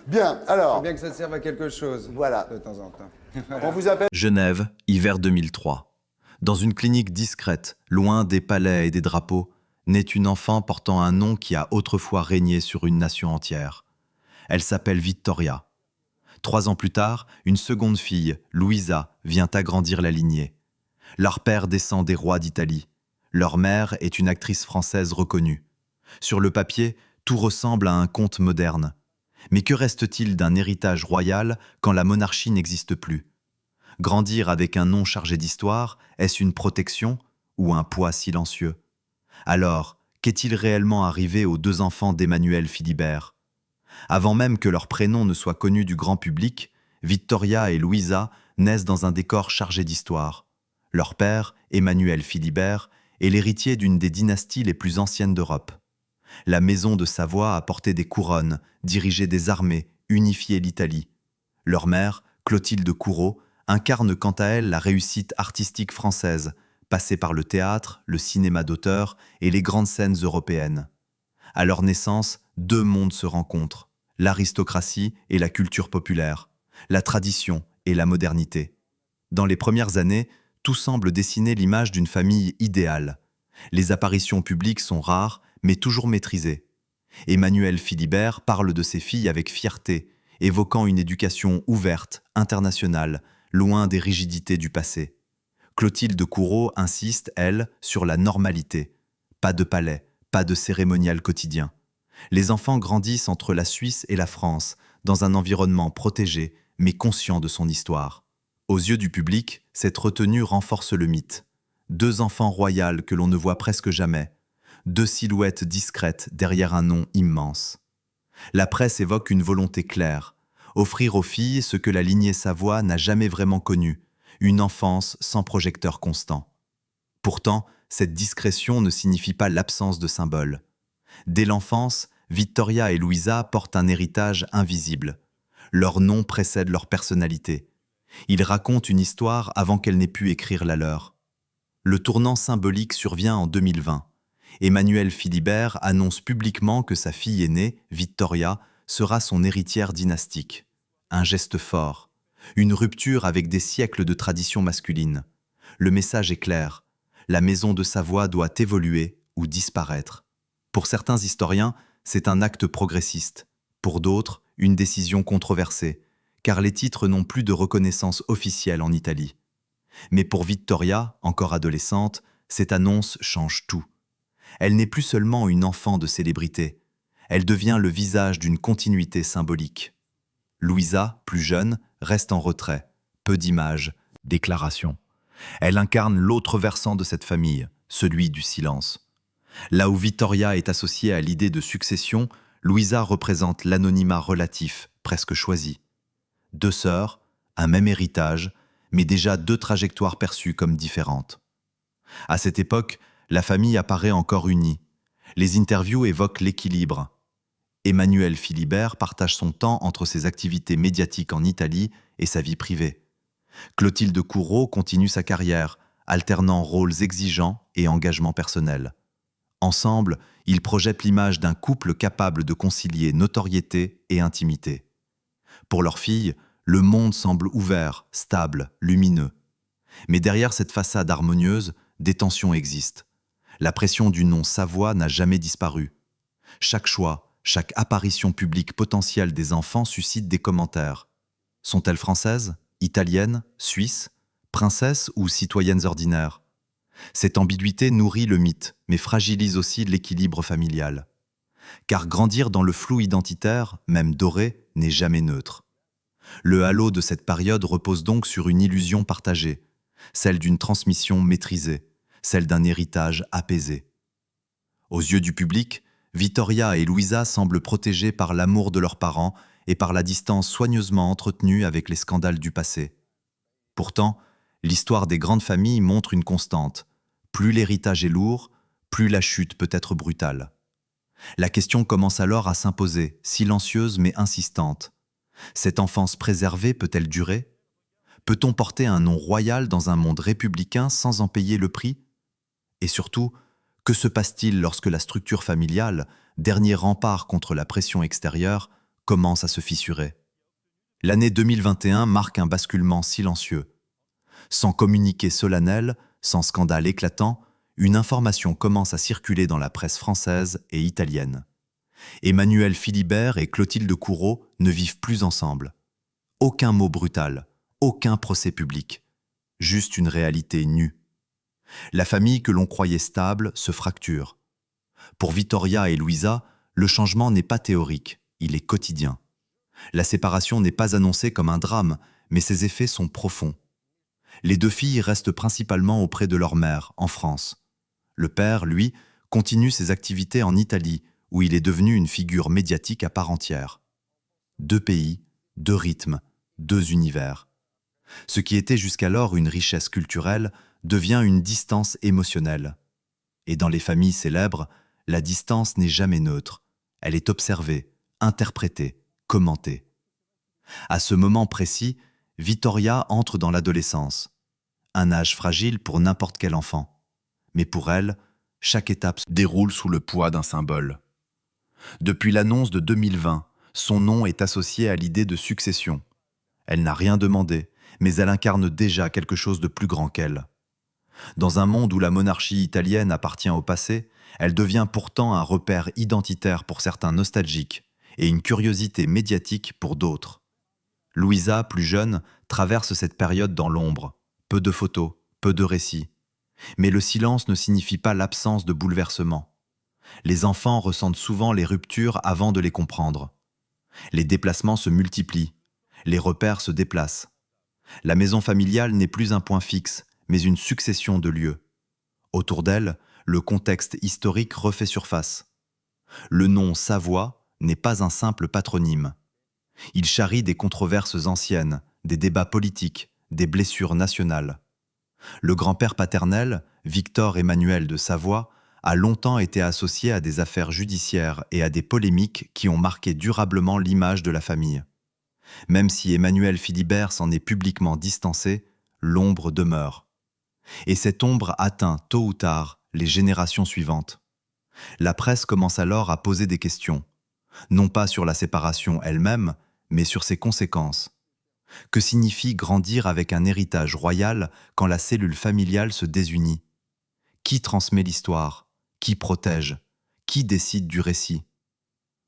Bien, Faut alors, bien que ça serve à quelque chose. Voilà. De temps en temps. on vous appelle... Genève, hiver 2003. Dans une clinique discrète, loin des palais et des drapeaux, naît une enfant portant un nom qui a autrefois régné sur une nation entière. Elle s'appelle Vittoria. 3 ans plus tard, une seconde fille, Luisa, vient agrandir la lignée. Leur père descend des rois d'Italie. Leur mère est une actrice française reconnue. Sur le papier, tout ressemble à un conte moderne. Mais que reste-t-il d'un héritage royal quand la monarchie n'existe plus ? Grandir avec un nom chargé d'histoire, est-ce une protection ou un poids silencieux ? Alors, qu'est-il réellement arrivé aux 2 enfants d'Emmanuel Philibert ? Avant même que leur prénom ne soit connu du grand public, Vittoria et Luisa naissent dans un décor chargé d'histoire. Leur père, Emmanuel Philibert, est l'héritier d'une des dynasties les plus anciennes d'Europe. La maison de Savoie a porté des couronnes, dirigé des armées, unifié l'Italie. Leur mère, Clotilde Courreau, incarne quant à elle la réussite artistique française, passée par le théâtre, le cinéma d'auteur et les grandes scènes européennes. À leur naissance, 2 mondes se rencontrent, l'aristocratie et la culture populaire, la tradition et la modernité. Dans les premières années, tout semble dessiner l'image d'une famille idéale. Les apparitions publiques sont rares, mais toujours maîtrisées. Emmanuel Philibert parle de ses filles avec fierté, évoquant une éducation ouverte, internationale, loin des rigidités du passé. Clotilde Courreau insiste, elle, sur la normalité. Pas de palais, pas de cérémonial quotidien. Les enfants grandissent entre la Suisse et la France, dans un environnement protégé, mais conscient de son histoire. Aux yeux du public, cette retenue renforce le mythe. 2 enfants royaux que l'on ne voit presque jamais. 2 silhouettes discrètes derrière un nom immense. La presse évoque une volonté claire. Offrir aux filles ce que la lignée Savoie n'a jamais vraiment connu, une enfance sans projecteur constant. Pourtant, cette discrétion ne signifie pas l'absence de symboles. Dès l'enfance, Vittoria et Luisa portent un héritage invisible. Leur nom précède leur personnalité. Ils racontent une histoire avant qu'elle n'ait pu écrire la leur. Le tournant symbolique survient en 2020. Emmanuel Philibert annonce publiquement que sa fille aînée, Vittoria, sera son héritière dynastique. Un geste fort, une rupture avec des siècles de tradition masculine. Le message est clair, la maison de Savoie doit évoluer ou disparaître. Pour certains historiens, c'est un acte progressiste. Pour d'autres, une décision controversée, car les titres n'ont plus de reconnaissance officielle en Italie. Mais pour Vittoria, encore adolescente, cette annonce change tout. Elle n'est plus seulement une enfant de célébrité, elle devient le visage d'une continuité symbolique. Luisa, plus jeune, reste en retrait, peu d'images, déclarations. Elle incarne l'autre versant de cette famille, celui du silence. Là où Vittoria est associée à l'idée de succession, Luisa représente l'anonymat relatif, presque choisi. 2 sœurs, un même héritage, mais déjà 2 trajectoires perçues comme différentes. À cette époque, la famille apparaît encore unie. Les interviews évoquent l'équilibre. Emmanuel Philibert partage son temps entre ses activités médiatiques en Italie et sa vie privée. Clotilde Courreau continue sa carrière, alternant rôles exigeants et engagements personnels. Ensemble, ils projettent l'image d'un couple capable de concilier notoriété et intimité. Pour leur fille, le monde semble ouvert, stable, lumineux. Mais derrière cette façade harmonieuse, des tensions existent. La pression du nom Savoie n'a jamais disparu. Chaque choix, chaque apparition publique potentielle des enfants suscite des commentaires. Sont-elles françaises, italiennes, suisses, princesses ou citoyennes ordinaires ? Cette ambiguïté nourrit le mythe, mais fragilise aussi l'équilibre familial. Car grandir dans le flou identitaire, même doré, n'est jamais neutre. Le halo de cette période repose donc sur une illusion partagée, celle d'une transmission maîtrisée, celle d'un héritage apaisé. Aux yeux du public, Vittoria et Luisa semblent protégées par l'amour de leurs parents et par la distance soigneusement entretenue avec les scandales du passé. Pourtant, l'histoire des grandes familles montre une constante. Plus l'héritage est lourd, plus la chute peut être brutale. La question commence alors à s'imposer, silencieuse mais insistante. Cette enfance préservée peut-elle durer ? Peut-on porter un nom royal dans un monde républicain sans en payer le prix ? Et surtout, que se passe-t-il lorsque la structure familiale, dernier rempart contre la pression extérieure, commence à se fissurer. L'année 2021 marque un basculement silencieux. Sans communiqué solennel, sans scandale éclatant, une information commence à circuler dans la presse française et italienne. Emmanuel Philibert et Clotilde Courreau ne vivent plus ensemble. Aucun mot brutal, aucun procès public, juste une réalité nue. La famille que l'on croyait stable se fracture. Pour Vittoria et Luisa, le changement n'est pas théorique, il est quotidien. La séparation n'est pas annoncée comme un drame, mais ses effets sont profonds. Les deux filles restent principalement auprès de leur mère, en France. Le père, lui, continue ses activités en Italie, où il est devenu une figure médiatique à part entière. Deux pays, deux rythmes, deux univers. Ce qui était jusqu'alors une richesse culturelle devient une distance émotionnelle. Et dans les familles célèbres, la distance n'est jamais neutre. Elle est observée, interprétée, commentée. À ce moment précis, Vittoria entre dans l'adolescence. Un âge fragile pour n'importe quel enfant. Mais pour elle, chaque étape se déroule sous le poids d'un symbole. Depuis l'annonce de 2020, son nom est associé à l'idée de succession. Elle n'a rien demandé, mais elle incarne déjà quelque chose de plus grand qu'elle. Dans un monde où la monarchie italienne appartient au passé, elle devient pourtant un repère identitaire pour certains nostalgiques et une curiosité médiatique pour d'autres. Luisa, plus jeune, traverse cette période dans l'ombre. Peu de photos, peu de récits. Mais le silence ne signifie pas l'absence de bouleversement. Les enfants ressentent souvent les ruptures avant de les comprendre. Les déplacements se multiplient. Les repères se déplacent. La maison familiale n'est plus un point fixe, mais une succession de lieux. Autour d'elle, le contexte historique refait surface. Le nom Savoie n'est pas un simple patronyme. Il charrie des controverses anciennes, des débats politiques, des blessures nationales. Le grand-père paternel, Victor Emmanuel de Savoie, a longtemps été associé à des affaires judiciaires et à des polémiques qui ont marqué durablement l'image de la famille. Même si Emmanuel Philibert s'en est publiquement distancé, l'ombre demeure. Et cette ombre atteint, tôt ou tard, les générations suivantes. La presse commence alors à poser des questions, non pas sur la séparation elle-même, mais sur ses conséquences. Que signifie grandir avec un héritage royal quand la cellule familiale se désunit? Qui transmet l'histoire? Qui protège? Qui décide du récit?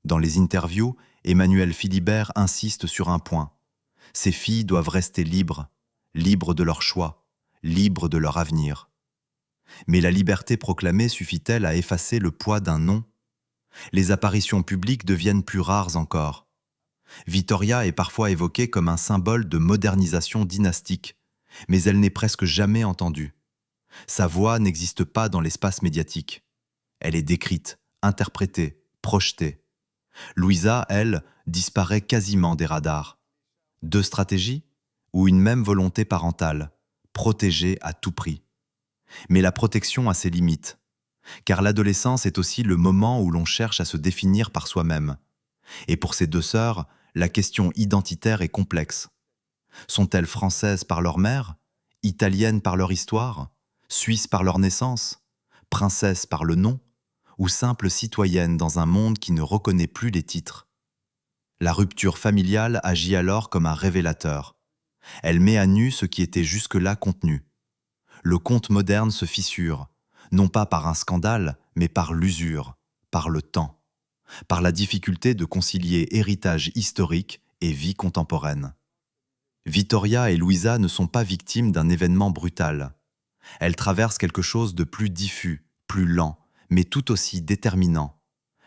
Dans les interviews, Emmanuel Philibert insiste sur un point. Ces filles doivent rester libres, libres de leur choix, libres de leur avenir. Mais la liberté proclamée suffit-elle à effacer le poids d'un nom? Les apparitions publiques deviennent plus rares encore. Vittoria est parfois évoquée comme un symbole de modernisation dynastique, mais elle n'est presque jamais entendue. Sa voix n'existe pas dans l'espace médiatique. Elle est décrite, interprétée, projetée. Luisa, elle, disparaît quasiment des radars. Deux stratégies ou une même volonté parentale, protéger à tout prix. Mais la protection a ses limites, car l'adolescence est aussi le moment où l'on cherche à se définir par soi-même. Et pour ces deux sœurs, la question identitaire est complexe. Sont-elles françaises par leur mère, italiennes par leur histoire, suisses par leur naissance, princesses par le nom, ou simples citoyennes dans un monde qui ne reconnaît plus les titres? La rupture familiale agit alors comme un révélateur. Elle met à nu ce qui était jusque-là contenu. Le conte moderne se fissure, non pas par un scandale, mais par l'usure, par le temps, par la difficulté de concilier héritage historique et vie contemporaine. Vittoria et Luisa ne sont pas victimes d'un événement brutal. Elles traversent quelque chose de plus diffus, plus lent, mais tout aussi déterminant,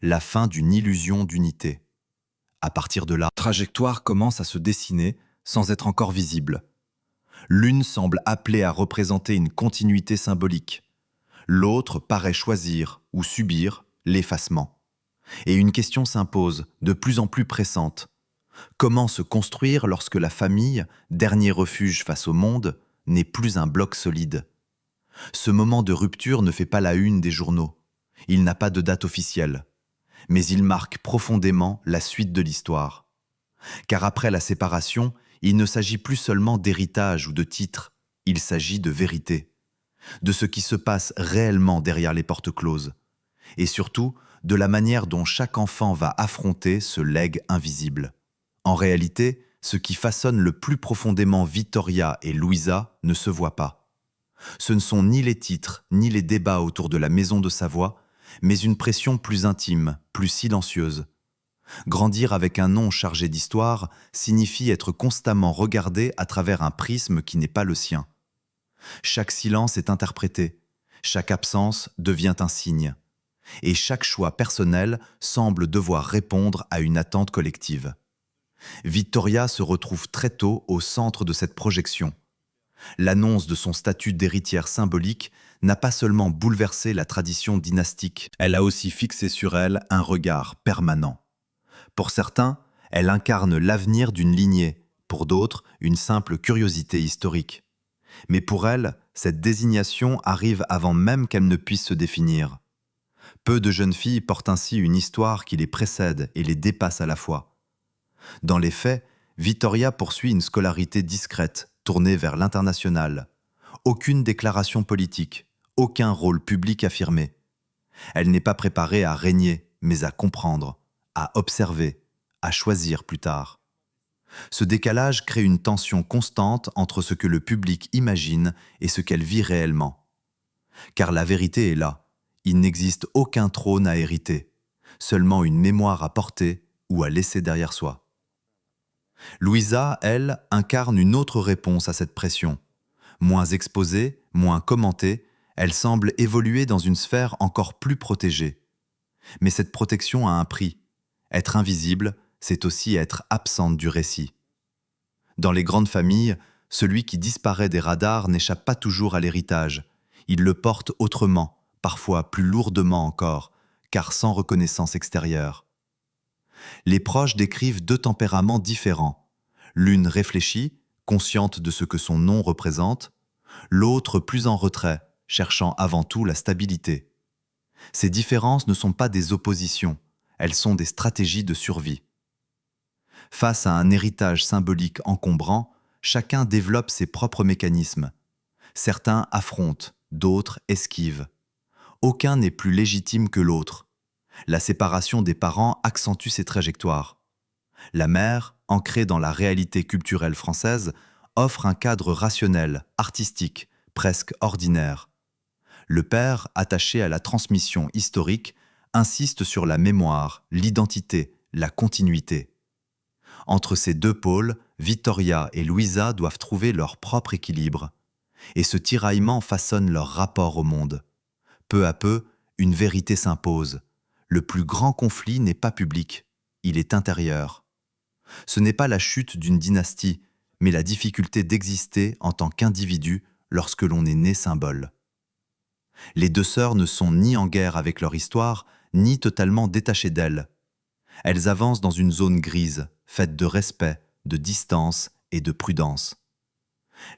la fin d'une illusion d'unité. À partir de là, la trajectoire commence à se dessiner sans être encore visible. L'une semble appelée à représenter une continuité symbolique. L'autre paraît choisir ou subir l'effacement. Et une question s'impose, de plus en plus pressante. Comment se construire lorsque la famille, dernier refuge face au monde, n'est plus un bloc solide? Ce moment de rupture ne fait pas la une des journaux. Il n'a pas de date officielle. Mais il marque profondément la suite de l'histoire. Car après la séparation, il ne s'agit plus seulement d'héritage ou de titre, il s'agit de vérité, de ce qui se passe réellement derrière les portes closes, et surtout de la manière dont chaque enfant va affronter ce legs invisible. En réalité, ce qui façonne le plus profondément Vittoria et Louisa ne se voit pas. Ce ne sont ni les titres, ni les débats autour de la maison de Savoie, mais une pression plus intime, plus silencieuse. Grandir avec un nom chargé d'histoire signifie être constamment regardé à travers un prisme qui n'est pas le sien. Chaque silence est interprété, chaque absence devient un signe, et chaque choix personnel semble devoir répondre à une attente collective. Vittoria se retrouve très tôt au centre de cette projection. L'annonce de son statut d'héritière symbolique n'a pas seulement bouleversé la tradition dynastique, elle a aussi fixé sur elle un regard permanent. Pour certains, elle incarne l'avenir d'une lignée, pour d'autres, une simple curiosité historique. Mais pour elle, cette désignation arrive avant même qu'elle ne puisse se définir. Peu de jeunes filles portent ainsi une histoire qui les précède et les dépasse à la fois. Dans les faits, Vittoria poursuit une scolarité discrète, tournée vers l'international. Aucune déclaration politique, aucun rôle public affirmé. Elle n'est pas préparée à régner, mais à comprendre, à observer, à choisir plus tard. Ce décalage crée une tension constante entre ce que le public imagine et ce qu'elle vit réellement. Car la vérité est là, il n'existe aucun trône à hériter, seulement une mémoire à porter ou à laisser derrière soi. Louisa, elle, incarne une autre réponse à cette pression. Moins exposée, moins commentée, elle semble évoluer dans une sphère encore plus protégée. Mais cette protection a un prix. Être invisible, c'est aussi être absente du récit. Dans les grandes familles, celui qui disparaît des radars n'échappe pas toujours à l'héritage. Il le porte autrement, parfois plus lourdement encore, car sans reconnaissance extérieure. Les proches décrivent deux tempéraments différents. L'une réfléchie, consciente de ce que son nom représente, l'autre plus en retrait, cherchant avant tout la stabilité. Ces différences ne sont pas des oppositions, elles sont des stratégies de survie. Face à un héritage symbolique encombrant, chacun développe ses propres mécanismes. Certains affrontent, d'autres esquivent. Aucun n'est plus légitime que l'autre. La séparation des parents accentue ces trajectoires. La mère, ancrée dans la réalité culturelle française, offre un cadre rationnel, artistique, presque ordinaire. Le père, attaché à la transmission historique, insiste sur la mémoire, l'identité, la continuité. Entre ces deux pôles, Vittoria et Louisa doivent trouver leur propre équilibre. Et ce tiraillement façonne leur rapport au monde. Peu à peu, une vérité s'impose. Le plus grand conflit n'est pas public, il est intérieur. Ce n'est pas la chute d'une dynastie, mais la difficulté d'exister en tant qu'individu lorsque l'on est né symbole. Les deux sœurs ne sont ni en guerre avec leur histoire, ni totalement détachées d'elle. Elles avancent dans une zone grise, faite de respect, de distance et de prudence.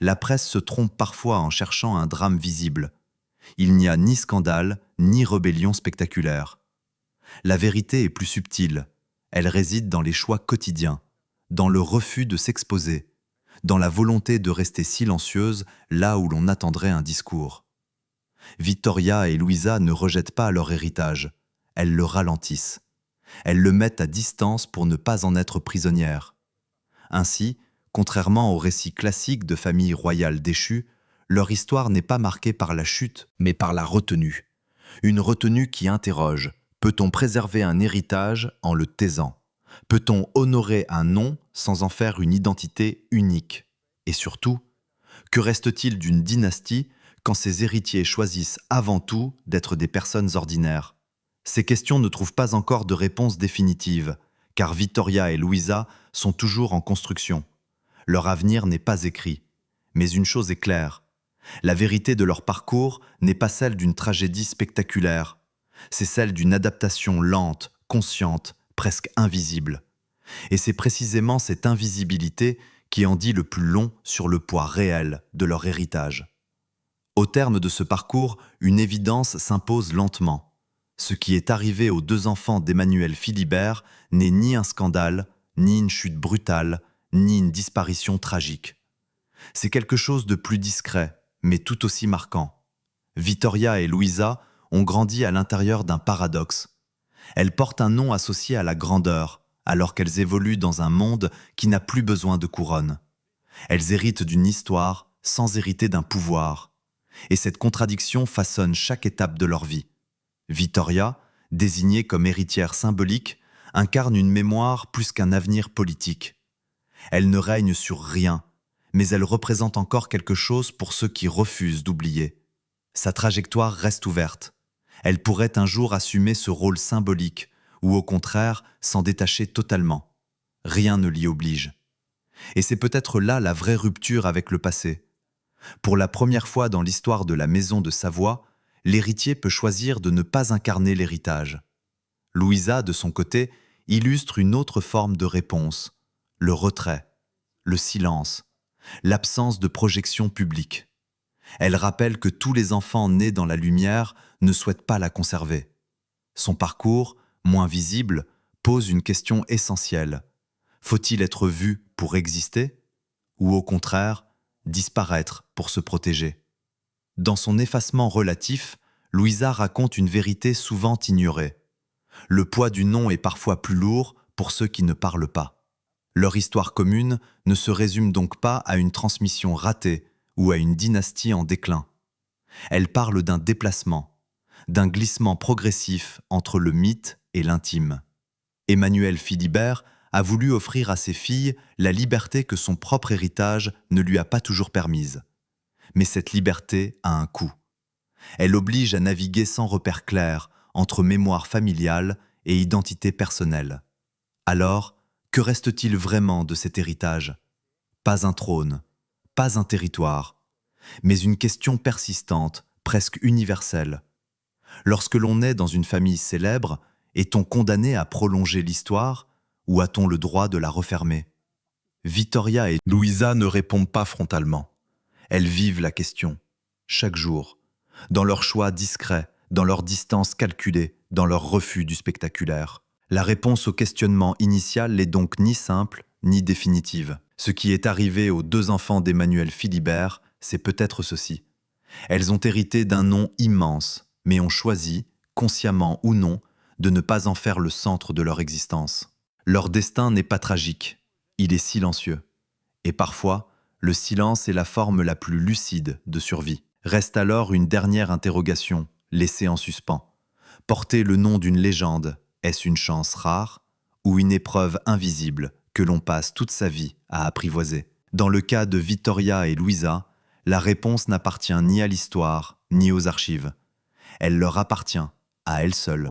La presse se trompe parfois en cherchant un drame visible. Il n'y a ni scandale, ni rébellion spectaculaire. La vérité est plus subtile. Elle réside dans les choix quotidiens, dans le refus de s'exposer, dans la volonté de rester silencieuse là où l'on attendrait un discours. Vittoria et Louisa ne rejettent pas leur héritage, elles le ralentissent. Elles le mettent à distance pour ne pas en être prisonnières. Ainsi, contrairement aux récits classiques de familles royales déchues, leur histoire n'est pas marquée par la chute, mais par la retenue. Une retenue qui interroge. Peut-on préserver un héritage en le taisant? Peut-on honorer un nom sans en faire une identité unique? Et surtout, que reste-t-il d'une dynastie quand ses héritiers choisissent avant tout d'être des personnes ordinaires? Ces questions ne trouvent pas encore de réponse définitive, car Vittoria et Louisa sont toujours en construction. Leur avenir n'est pas écrit. Mais une chose est claire, la vérité de leur parcours n'est pas celle d'une tragédie spectaculaire. C'est celle d'une adaptation lente, consciente, presque invisible. Et c'est précisément cette invisibilité qui en dit le plus long sur le poids réel de leur héritage. Au terme de ce parcours, une évidence s'impose lentement. Ce qui est arrivé aux deux enfants d'Emmanuel Philibert n'est ni un scandale, ni une chute brutale, ni une disparition tragique. C'est quelque chose de plus discret, mais tout aussi marquant. Vittoria et Louisa ont grandi à l'intérieur d'un paradoxe. Elles portent un nom associé à la grandeur, alors qu'elles évoluent dans un monde qui n'a plus besoin de couronne. Elles héritent d'une histoire sans hériter d'un pouvoir. Et cette contradiction façonne chaque étape de leur vie. Vittoria, désignée comme héritière symbolique, incarne une mémoire plus qu'un avenir politique. Elle ne règne sur rien, mais elle représente encore quelque chose pour ceux qui refusent d'oublier. Sa trajectoire reste ouverte. Elle pourrait un jour assumer ce rôle symbolique, ou au contraire s'en détacher totalement. Rien ne l'y oblige. Et c'est peut-être là la vraie rupture avec le passé. Pour la première fois dans l'histoire de la maison de Savoie, l'héritier peut choisir de ne pas incarner l'héritage. Louisa, de son côté, illustre une autre forme de réponse, le retrait, le silence, l'absence de projection publique. Elle rappelle que tous les enfants nés dans la lumière ne souhaitent pas la conserver. Son parcours, moins visible, pose une question essentielle. Faut-il être vu pour exister, ou au contraire, disparaître pour se protéger? Dans son effacement relatif, Louisa raconte une vérité souvent ignorée. Le poids du nom est parfois plus lourd pour ceux qui ne parlent pas. Leur histoire commune ne se résume donc pas à une transmission ratée ou à une dynastie en déclin. Elle parle d'un déplacement, d'un glissement progressif entre le mythe et l'intime. Emmanuel Philibert a voulu offrir à ses filles la liberté que son propre héritage ne lui a pas toujours permise. Mais cette liberté a un coût. Elle oblige à naviguer sans repère clair entre mémoire familiale et identité personnelle. Alors, que reste-t-il vraiment de cet héritage? Pas un trône, pas un territoire, mais une question persistante, presque universelle. Lorsque l'on est dans une famille célèbre, est-on condamné à prolonger l'histoire ou a-t-on le droit de la refermer? Vittoria et Louisa ne répondent pas frontalement. Elles vivent la question, chaque jour, dans leur choix discret, dans leur distance calculée, dans leur refus du spectaculaire. La réponse au questionnement initial n'est donc ni simple, ni définitive. Ce qui est arrivé aux deux enfants d'Emmanuel Philibert, c'est peut-être ceci. Elles ont hérité d'un nom immense, mais ont choisi, consciemment ou non, de ne pas en faire le centre de leur existence. Leur destin n'est pas tragique, il est silencieux. Et parfois, le silence est la forme la plus lucide de survie. Reste alors une dernière interrogation, laissée en suspens. Porter le nom d'une légende, est-ce une chance rare ou une épreuve invisible que l'on passe toute sa vie à apprivoiser? Dans le cas de Vittoria et Louisa, la réponse n'appartient ni à l'histoire, ni aux archives. Elle leur appartient, à elles seules.